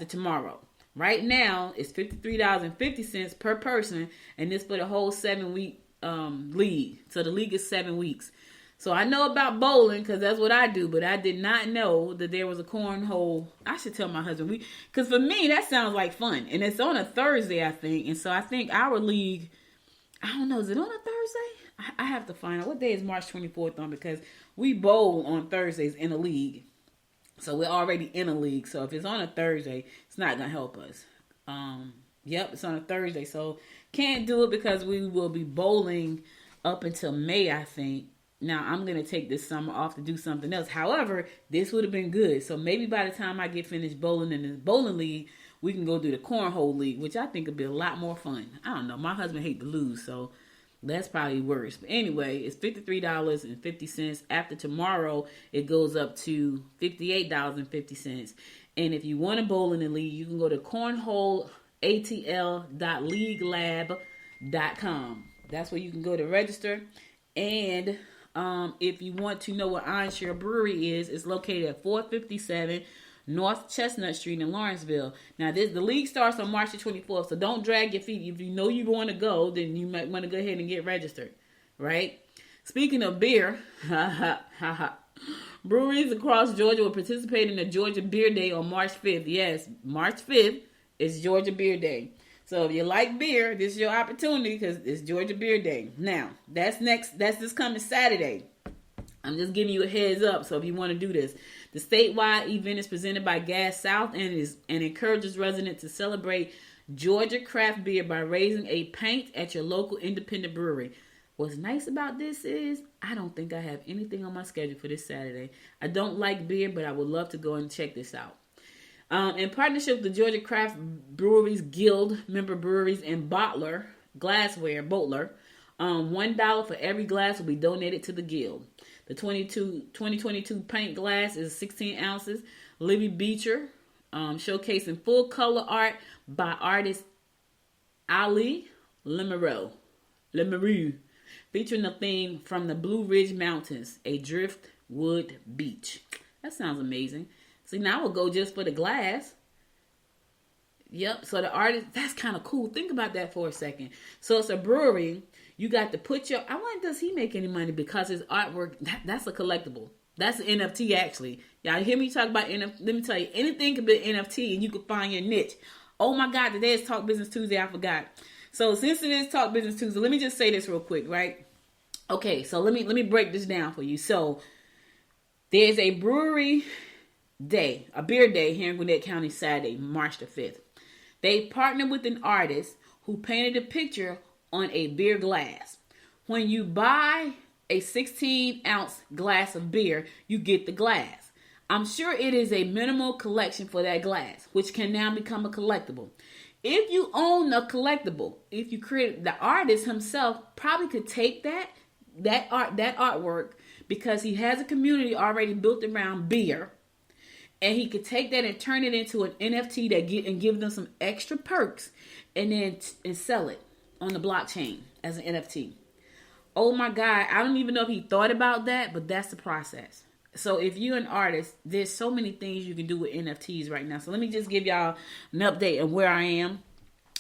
tomorrow. Right now, it's $53.50 per person, and this for the whole 7-week league. So the league is 7 weeks. So I know about bowling because that's what I do, but I did not know that there was a cornhole. I should tell my husband, because for me that sounds like fun, and it's on a Thursday, I think. And so I think our league, I don't know, is it on a Thursday? I have to find out what day is March 24th on, because we bowl on Thursdays in a league. So we're already in a league. So if it's on a Thursday, it's not gonna help us. Yep, it's on a Thursday, so can't do it because we will be bowling up until May, I think. Now, I'm going to take this summer off to do something else. However, this would have been good. So maybe by the time I get finished bowling in this bowling league, we can go do the cornhole league, which I think would be a lot more fun. I don't know. My husband hates to lose, so that's probably worse. But anyway, it's $53.50. After tomorrow, it goes up to $58.50. And if you want to bowl in the league, you can go to cornholeatl.leaguelab.com. That's where you can go to register. And if you want to know what Iron Shield Brewery is, it's located at 457 North Chestnut Street in Lawrenceville. Now, the league starts on March the 24th, so don't drag your feet. If you know you want to go, then you might want to go ahead and get registered, right? Speaking of beer, breweries across Georgia will participate in the Georgia Beer Day on March 5th. Yes, March 5th is Georgia Beer Day. So if you like beer, this is your opportunity because it's Georgia Beer Day. Now, that's this coming Saturday. I'm just giving you a heads up. So if you want to do this, the statewide event is presented by Gas South and encourages residents to celebrate Georgia craft beer by raising a pint at your local independent brewery. What's nice about this is I don't think I have anything on my schedule for this Saturday. I don't like beer, but I would love to go and check this out. In partnership with the Georgia Craft Breweries Guild, member breweries, and Bottler Glassware, $1 for every glass will be donated to the Guild. The 2022 pint glass is 16 ounces. Libby Beecher, showcasing full color art by artist Ali Lemereau, featuring the theme from the Blue Ridge Mountains, a driftwood beach. That sounds amazing. See, now we'll go just for the glass. Yep, so the artist, that's kind of cool. Think about that for a second. So it's a brewery. You got to put your, I wonder, does he make any money? Because his artwork, that's a collectible. That's an NFT, actually. Y'all hear me talk about NFT? Let me tell you, anything can be an NFT and you can find your niche. Oh my God, today is Talk Business Tuesday. I forgot. So since it is Talk Business Tuesday, let me just say this real quick, right? Okay, so let me break this down for you. So there's a brewery day, a beer day here in Gwinnett County Saturday, March the 5th. They partnered with an artist who painted a picture on a beer glass. When you buy a 16-ounce glass of beer, you get the glass. I'm sure it is a minimal collection for that glass, which can now become a collectible. If you own a collectible, if you create, the artist himself probably could take that artwork, because he has a community already built around beer, and he could take that and turn it into an NFT and give them some extra perks, and then and sell it on the blockchain as an NFT. Oh my God, I don't even know if he thought about that, but that's the process. So if you're an artist, there's so many things you can do with NFTs right now. So let me just give y'all an update on where I am.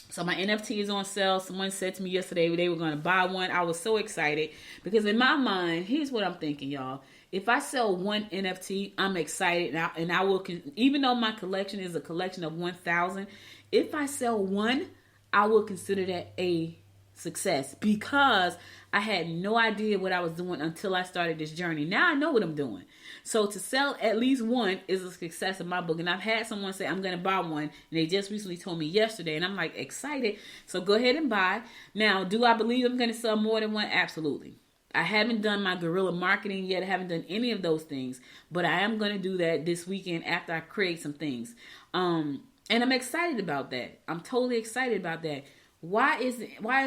So my NFT is on sale. Someone said to me yesterday they were going to buy one. I was so excited because in my mind, here's what I'm thinking, y'all. If I sell one NFT, I'm excited, and I will, even though my collection is a collection of 1,000, if I sell one, I will consider that a success, because I had no idea what I was doing until I started this journey. Now I know what I'm doing. So to sell at least one is a success in my book. And I've had someone say, I'm going to buy one. And they just recently told me yesterday. And I'm like excited. So go ahead and buy. Now, do I believe I'm going to sell more than one? Absolutely. I haven't done my guerrilla marketing yet. I haven't done any of those things. But I am going to do that this weekend after I create some things. And I'm excited about that. I'm totally excited about that. Why is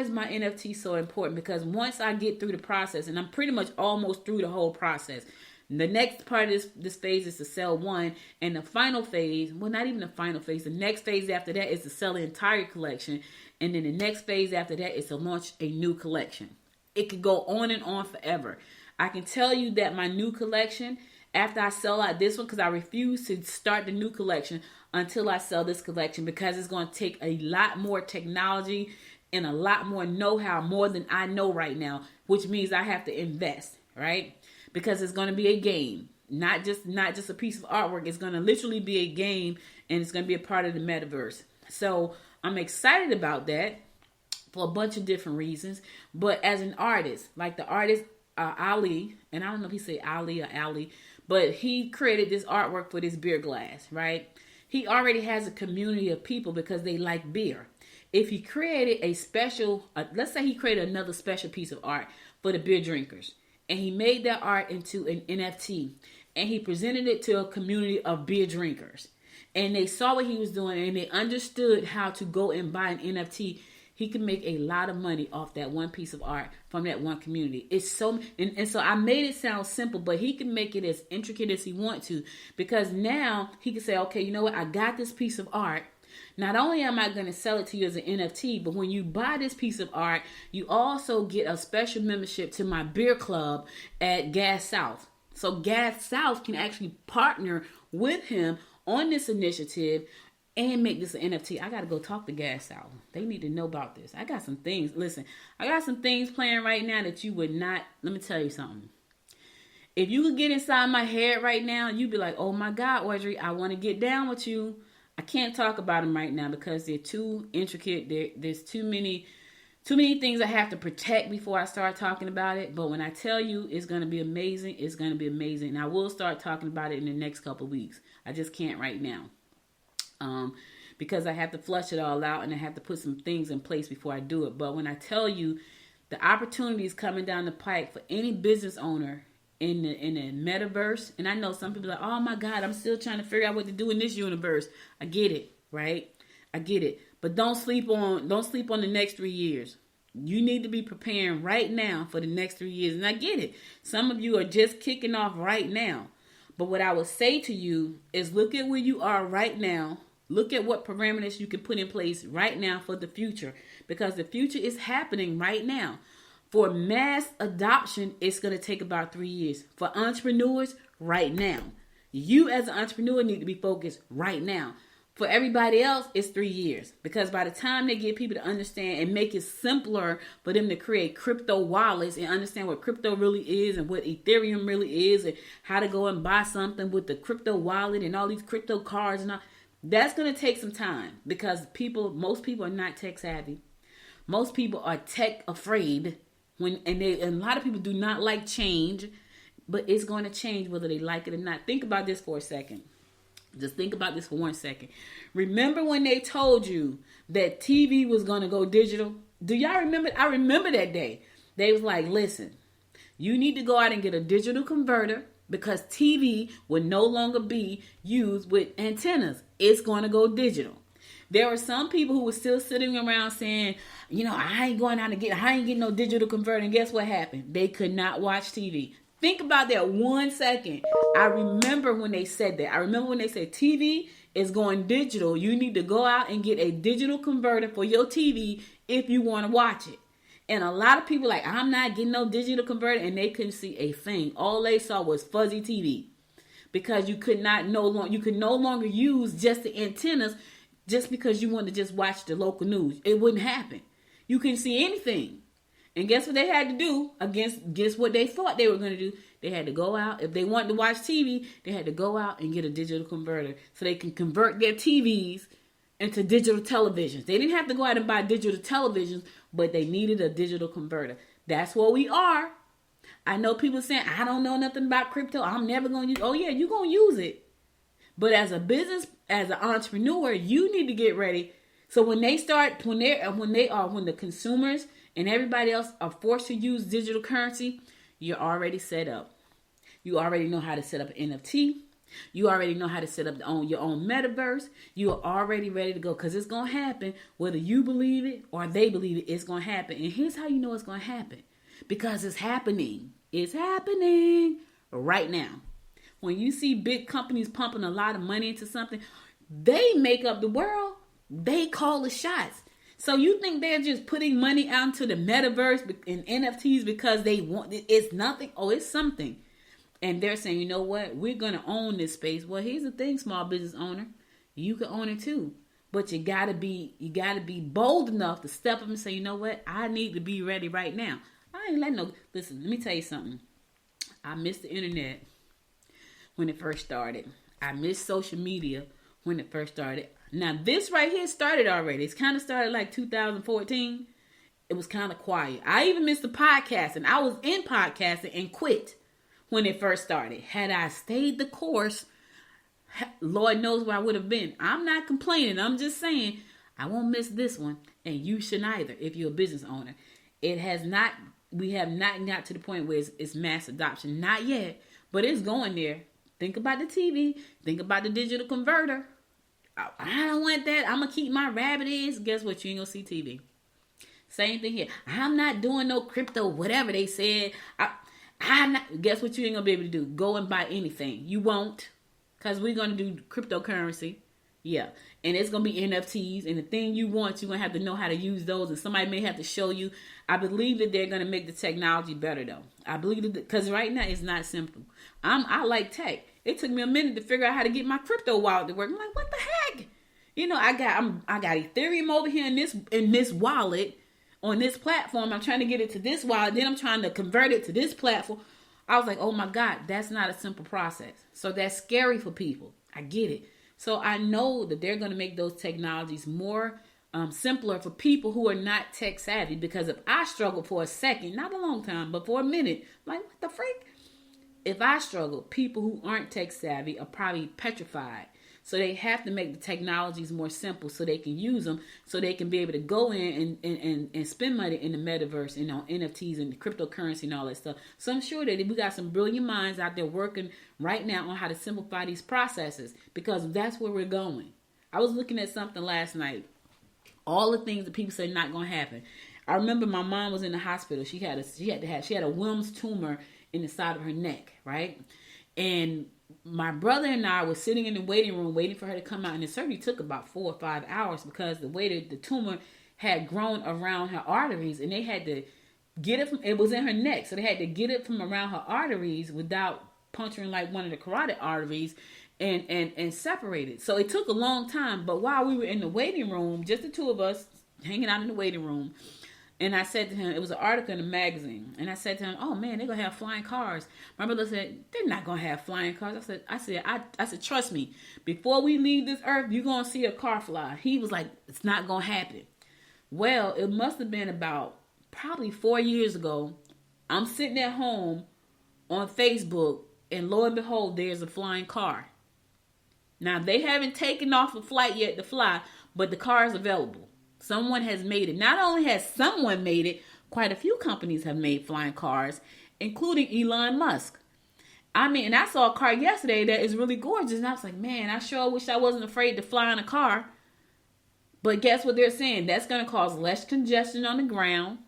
my NFT so important? Because once I get through the process, and I'm pretty much almost through the whole process, the next part of this phase is to sell one, and the final phase, well, not even the final phase, the next phase after that is to sell the entire collection, and then the next phase after that is to launch a new collection. It could go on and on forever. I can tell you that my new collection, after I sell out this one, because I refuse to start the new collection until I sell this collection, because it's going to take a lot more technology and a lot more know-how, more than I know right now, which means I have to invest, right? Because it's going to be a game, not just a piece of artwork. It's going to literally be a game, and it's going to be a part of the metaverse. So I'm excited about that for a bunch of different reasons. But as an artist, like the artist Ali, and I don't know if he said Ali or Ali, but he created this artwork for this beer glass, right? He already has a community of people because they like beer. If he created a special, let's say he created another special piece of art for the beer drinkers, and he made that art into an NFT, and he presented it to a community of beer drinkers, and they saw what he was doing, and they understood how to go and buy an NFT, he can make a lot of money off that one piece of art from that one community. It's so, and so I made it sound simple, but he can make it as intricate as he wants to, because now he can say, okay, you know what? I got this piece of art. Not only am I going to sell it to you as an NFT, but when you buy this piece of art, you also get a special membership to my beer club at Gas South. So Gas South can actually partner with him on this initiative and make this an NFT. I got to go talk to Gas South. They need to know about this. I got some things. Listen, I got some things playing right now that you would not. Let me tell you something. If you could get inside my head right now, you'd be like, oh my God, Audrey, I want to get down with you. I can't talk about them right now because they're too intricate. There's too many things I have to protect before I start talking about it. But when I tell you it's going to be amazing, it's going to be amazing. And I will start talking about it in the next couple of weeks. I just can't right now. Because I have to flush it all out and I have to put some things in place before I do it. But when I tell you the opportunity is coming down the pike for any business owner in the metaverse. And I know some people are like, oh my God, I'm still trying to figure out what to do in this universe. I get it, right? I get it. But don't sleep on the next 3 years. You need to be preparing right now for the next 3 years. And I get it. Some of you are just kicking off right now. But what I would say to you is look at where you are right now. Look at what parameters you can put in place right now for the future. Because the future is happening right now. For mass adoption, it's going to take about 3 years. For entrepreneurs, right now. You as an entrepreneur need to be focused right now. For everybody else, it's 3 years. Because by the time they get people to understand and make it simpler for them to create crypto wallets and understand what crypto really is and what Ethereum really is and how to go and buy something with the crypto wallet and all these crypto cards and all, that's going to take some time. Because most people are not tech savvy. Most people are tech afraid. And a lot of people do not like change. But it's going to change whether they like it or not. Think about this for a second. Just think about this for 1 second. Remember when they told you that TV was going to go digital? Do y'all remember? I remember that day. They was like, listen, you need to go out and get a digital converter because TV will no longer be used with antennas. It's going to go digital. There were some people who were still sitting around saying, I ain't getting no digital converter. And guess what happened? They could not watch TV. Think about that 1 second. I remember when they said that. I remember when they said TV is going digital. You need to go out and get a digital converter for your TV if you want to watch it. And a lot of people like, I'm not getting no digital converter, and they couldn't see a thing. All they saw was fuzzy TV because you could no longer use just the antennas just because you wanted to just watch the local news. It wouldn't happen. You couldn't see anything. And guess what they had to do against what they thought they were going to do? They had to go out. If they wanted to watch TV, they had to go out and get a digital converter so they can convert their TVs into digital televisions. They didn't have to go out and buy digital televisions, but they needed a digital converter. That's where we are. I know people saying, I don't know nothing about crypto. I'm never going to use it. Oh, yeah, you're going to use it. But as a business, as an entrepreneur, you need to get ready. So when the consumers and everybody else are forced to use digital currency, you're already set up. You already know how to set up an NFT. You already know how to set up your own metaverse. You are already ready to go because it's going to happen. Whether you believe it or they believe it, it's going to happen. And here's how you know it's going to happen. Because it's happening. It's happening right now. When you see big companies pumping a lot of money into something, they make up the world. They call the shots. So you think they're just putting money out into the metaverse and NFTs because they want it? It's nothing. Oh, it's something. And they're saying, you know what? We're going to own this space. Well, here's the thing, small business owner. You can own it too. But you gotta be bold enough to step up and say, you know what? I need to be ready right now. I ain't letting listen, let me tell you something. I missed the internet when it first started. I missed social media when it first started. Now, this right here started already. It's kind of started like 2014. It was kind of quiet. I even missed the podcasting. I was in podcasting and quit when it first started. Had I stayed the course, Lord knows where I would have been. I'm not complaining. I'm just saying I won't miss this one. And you shouldn't either if you're a business owner. We have not got to the point where it's mass adoption. Not yet. But it's going there. Think about the TV. Think about the digital converter. I don't want that. I'm going to keep my rabbit ears. Guess what? You ain't going to see TV. Same thing here. I'm not doing no crypto, whatever they said. Guess what you ain't going to be able to do? Go and buy anything. You won't. Because we're going to do cryptocurrency. Yeah. And it's going to be NFTs. And the thing you want, you're going to have to know how to use those. And somebody may have to show you. I believe that they're going to make the technology better, though. I believe that because right now it's not simple. I like tech. It took me a minute to figure out how to get my crypto wallet to work. I'm like, what the heck? I got Ethereum over here in this wallet on this platform. I'm trying to get it to this wallet. Then I'm trying to convert it to this platform. I was like, oh my God, that's not a simple process. So that's scary for people. I get it. So I know that they're going to make those technologies more simpler for people who are not tech savvy. Because if I struggle for a second, not a long time, but for a minute, like, what the freak? If I struggle, people who aren't tech savvy are probably petrified. So they have to make the technologies more simple so they can use them, so they can be able to go in and spend money in the metaverse and on NFTs and cryptocurrency and all that stuff. So I'm sure that we got some brilliant minds out there working right now on how to simplify these processes, because that's where we're going. I was looking at something last night. All the things that people say not going to happen. I remember my mom was in the hospital. She had a Wilms tumor in the side of her neck, right? And my brother and I were sitting in the waiting room waiting for her to come out, and the surgery took about 4 or 5 hours because the way that the tumor had grown around her arteries, and they had to get it from, it was in her neck, so they had to get it from around her arteries without puncturing like one of the carotid arteries and separate it. So it took a long time, but while we were in the waiting room, just the two of us hanging out in the waiting room, and I said to him, it was an article in a magazine, and I said to him, "Oh man, they're gonna have flying cars." My brother said, "They're not gonna have flying cars." I said, "Trust me, before we leave this earth, you're gonna see a car fly." He was like, "It's not gonna happen." Well, it must have been about probably 4 years ago. I'm sitting at home on Facebook, and lo and behold, there's a flying car. Now, they haven't taken off a flight yet to fly, but the car is available. Someone has made it. Not only has someone made it, quite a few companies have made flying cars, including Elon Musk. I mean, and I saw a car yesterday that is really gorgeous, and I was like, man, I sure wish I wasn't afraid to fly in a car. But guess what they're saying? That's going to cause less congestion on the ground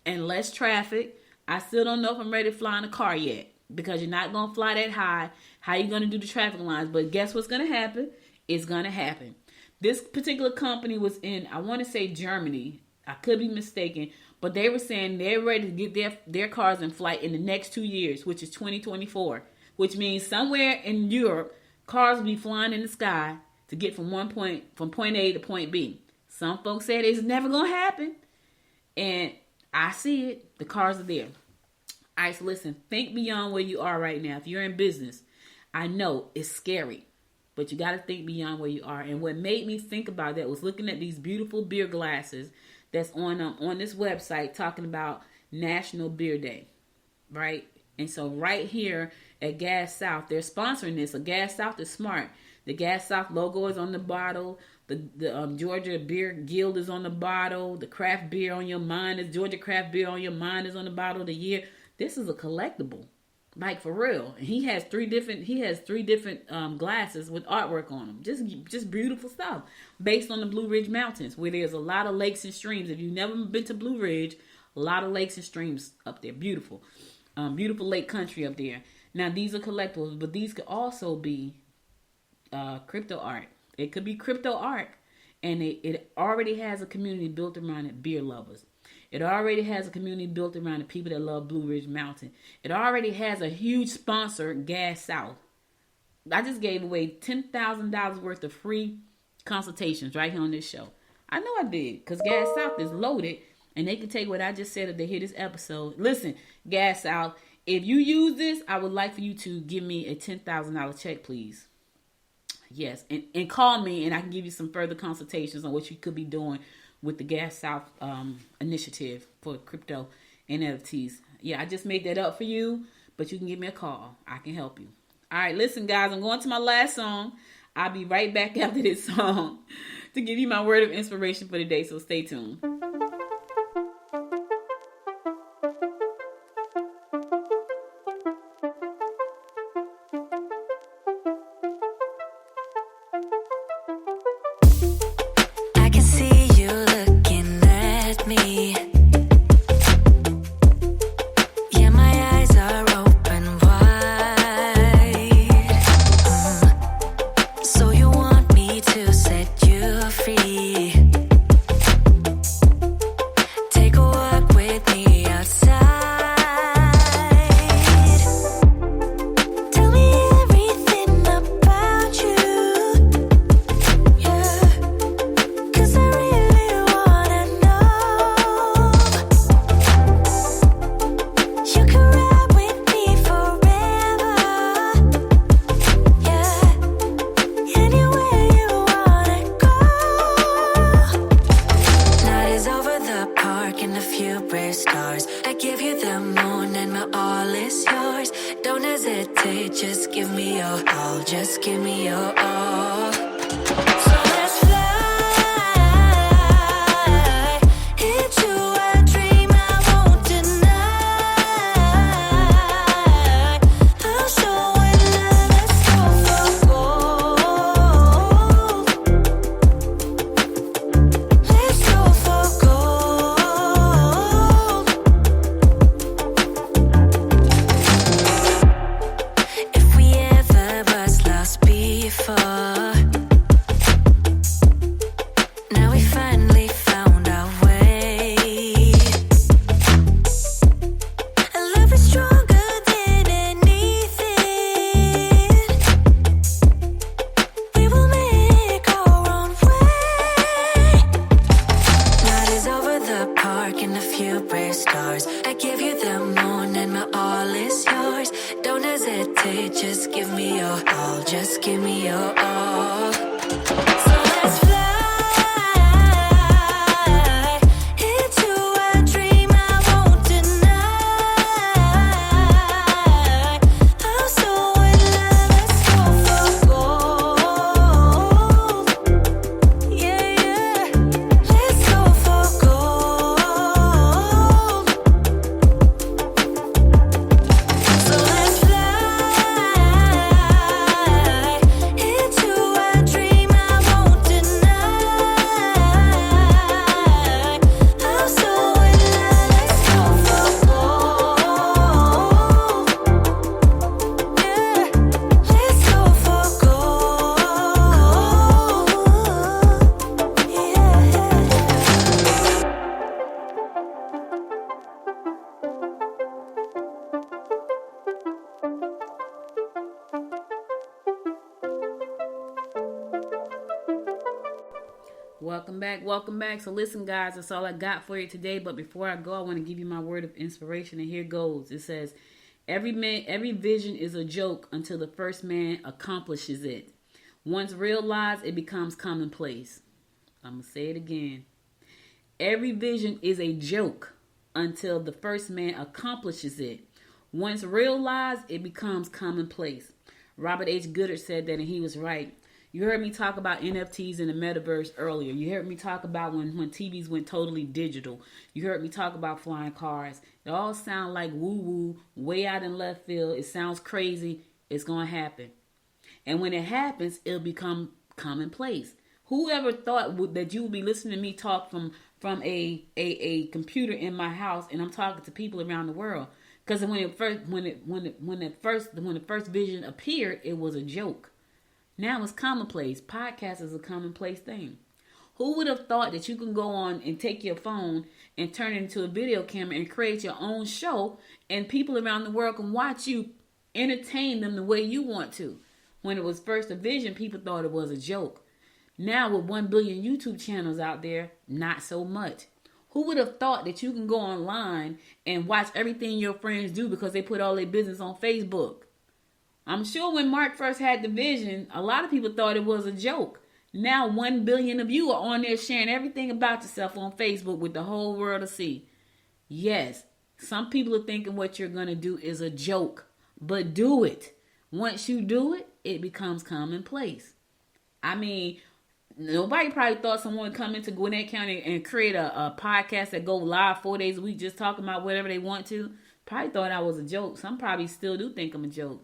and less traffic. I still don't know if I'm ready to fly in a car yet, because you're not going to fly that high. How are you going to do the traffic lines? But guess what's going to happen? It's going to happen. This particular company was in, I want to say Germany. I could be mistaken. But they were saying they're ready to get their cars in flight in the next 2 years, which is 2024. Which means somewhere in Europe, cars will be flying in the sky to get from point A to point B. Some folks said it's never going to happen. And I see it. The cars are there. All right, so listen, think beyond where you are right now. If you're in business, I know it's scary, but you got to think beyond where you are. And what made me think about that was looking at these beautiful beer glasses that's on this website talking about National Beer Day, right? And so right here at Gas South, they're sponsoring this. So Gas South is smart. The Gas South logo is on the bottle. The Georgia Beer Guild is on the bottle. The craft beer on your mind is Georgia Craft Beer on your mind is on the bottle of the year. This is a collectible, like for real. And he has three different glasses with artwork on them. Just beautiful stuff based on the Blue Ridge Mountains, where there's a lot of lakes and streams. If you've never been to Blue Ridge, a lot of lakes and streams up there. Beautiful, beautiful lake country up there. Now these are collectibles, but these could also be crypto art. It could be crypto art, and it already has a community built around it. Beer lovers. It already has a community built around the people that love Blue Ridge Mountain. It already has a huge sponsor, Gas South. I just gave away $10,000 worth of free consultations right here on this show. I know I did, because Gas South is loaded, and they can take what I just said if they hear this episode. Listen, Gas South, if you use this, I would like for you to give me a $10,000 check, please. Yes, and call me, and I can give you some further consultations on what you could be doing with the Gas South initiative for crypto and NFTs. Yeah, I just made that up for you, but you can give me a call. I can help you. All right, listen, guys, I'm going to my last song. I'll be right back after this song to give you my word of inspiration for the day, so stay tuned. hesitate, just give me your all, just give me your all. So let's fly, into a dream I won't deny. I'll show when let's go for gold. Let's go for gold. If we ever was lost before, now we finally found our way. Our love is stronger than anything. We will make our own way. Night is over the park and a few brave stars. I give you the moon and my all is yours. Don't hesitate, just give me your all, just give me your all. So let's fly, into a dream I won't deny. I'm so in love, let's go for gold. Yeah, yeah, let's go for gold. So let's fly, into a dream I won't deny. I'm so in love, let's go for gold. Yeah, let's go for gold. Welcome back, welcome back. So listen, guys, that's all I got for you today. But before I go, I want to give you my word of inspiration, and here goes. It says, every vision is a joke until the first man accomplishes it. Once realized, it becomes commonplace. I'm going to say it again. Every vision is a joke until the first man accomplishes it. Once realized, it becomes commonplace. Robert H. Goodard said that, and he was right. You heard me talk about NFTs in the metaverse earlier. You heard me talk about when TVs went totally digital. You heard me talk about flying cars. It all sound like woo-woo, way out in left field. It sounds crazy. It's going to happen. And when it happens, it'll become commonplace. Whoever thought that you would be listening to me talk from a computer in my house, and I'm talking to people around the world? Because when the first vision appeared, it was a joke. Now it's commonplace. Podcast is a commonplace thing. Who would have thought that you can go on and take your phone and turn it into a video camera and create your own show, and people around the world can watch you, entertain them the way you want to? When it was first a vision, people thought it was a joke. Now with 1 billion YouTube channels out there, not so much. Who would have thought that you can go online and watch everything your friends do because they put all their business on Facebook? I'm sure when Mark first had the vision, a lot of people thought it was a joke. Now 1 billion of you are on there sharing everything about yourself on Facebook with the whole world to see. Yes, some people are thinking what you're going to do is a joke, but do it. Once you do it, it becomes commonplace. I mean, nobody probably thought someone would come into Gwinnett County and create a podcast that go live 4 days a week just talking about whatever they want to. Probably thought I was a joke. Some probably still do think I'm a joke.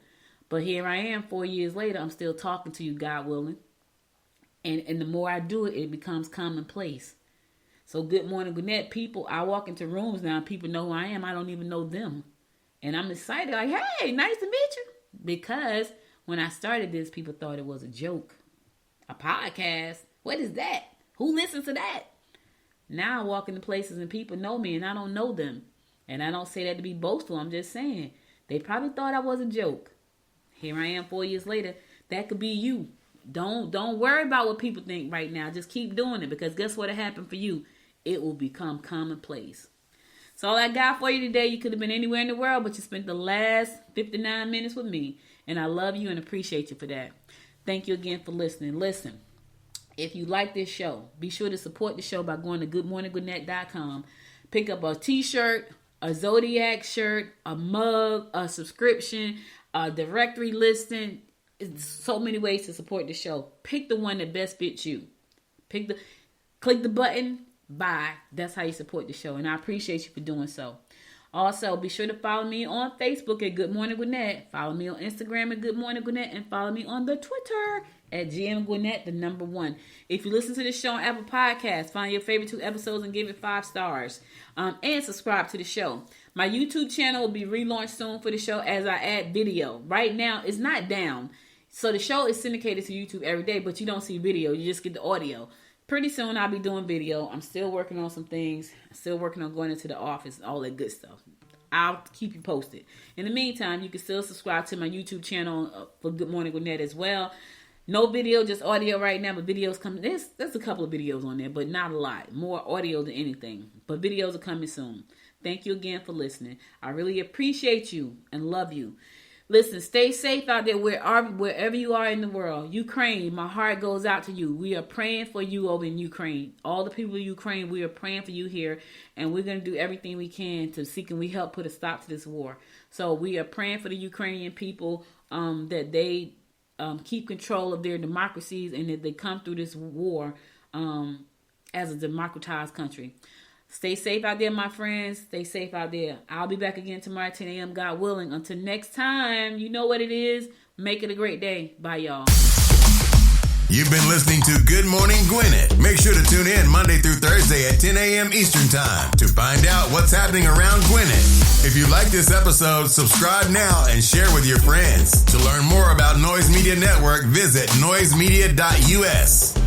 But here I am 4 years later, I'm still talking to you, God willing. And the more I do it, it becomes commonplace. So good morning, Gwinnett people. I walk into rooms now and people know who I am. I don't even know them. And I'm excited, like, hey, nice to meet you. Because when I started this, people thought it was a joke. A podcast? What is that? Who listens to that? Now I walk into places and people know me and I don't know them. And I don't say that to be boastful. I'm just saying. They probably thought I was a joke. Here I am 4 years later. That could be you. Don't worry about what people think right now. Just keep doing it, because guess what will happen for you? It will become commonplace. So all I got for you today, you could have been anywhere in the world, but you spent the last 59 minutes with me. And I love you and appreciate you for that. Thank you again for listening. Listen, if you like this show, be sure to support the show by going to goodmorninggwinnett.com. Pick up a t-shirt, a Zodiac shirt, a mug, a subscription. directory listing. There's so many ways to support the show. Pick the one that best fits you. Click the button, buy. That's how you support the show. And I appreciate you for doing so. Also, be sure to follow me on Facebook at Good Morning Gwinnett. Follow me on Instagram at Good Morning Gwinnett. And follow me on the Twitter at GM Gwinnett, the number 1. If you listen to the show on Apple Podcasts, find your favorite 2 episodes and give it 5 stars. And subscribe to the show. My YouTube channel will be relaunched soon for the show as I add video. Right now, it's not down. So the show is syndicated to YouTube every day, but you don't see video. You just get the audio. Pretty soon I'll be doing video. I'm still working on some things. Still working on going into the office and all that good stuff. I'll keep you posted. In the meantime, you can still subscribe to my YouTube channel for Good Morning Gwinnett as well. No video, just audio right now, but videos coming. There's a couple of videos on there, but not a lot. More audio than anything. But videos are coming soon. Thank you again for listening. I really appreciate you and love you. Listen, stay safe out there wherever you are in the world. Ukraine, my heart goes out to you. We are praying for you over in Ukraine. All the people in Ukraine, we are praying for you here. And we're going to do everything we can to see can we help put a stop to this war. So we are praying for the Ukrainian people that they keep control of their democracies and that they come through this war as a democratized country. Stay safe out there, my friends. Stay safe out there. I'll be back again tomorrow at 10 a.m., God willing. Until next time, you know what it is. Make it a great day. Bye, y'all. You've been listening to Good Morning Gwinnett. Make sure to tune in Monday through Thursday at 10 a.m. Eastern Time to find out what's happening around Gwinnett. If you like this episode, subscribe now and share with your friends. To learn more about Noise Media Network, visit noisemedia.us.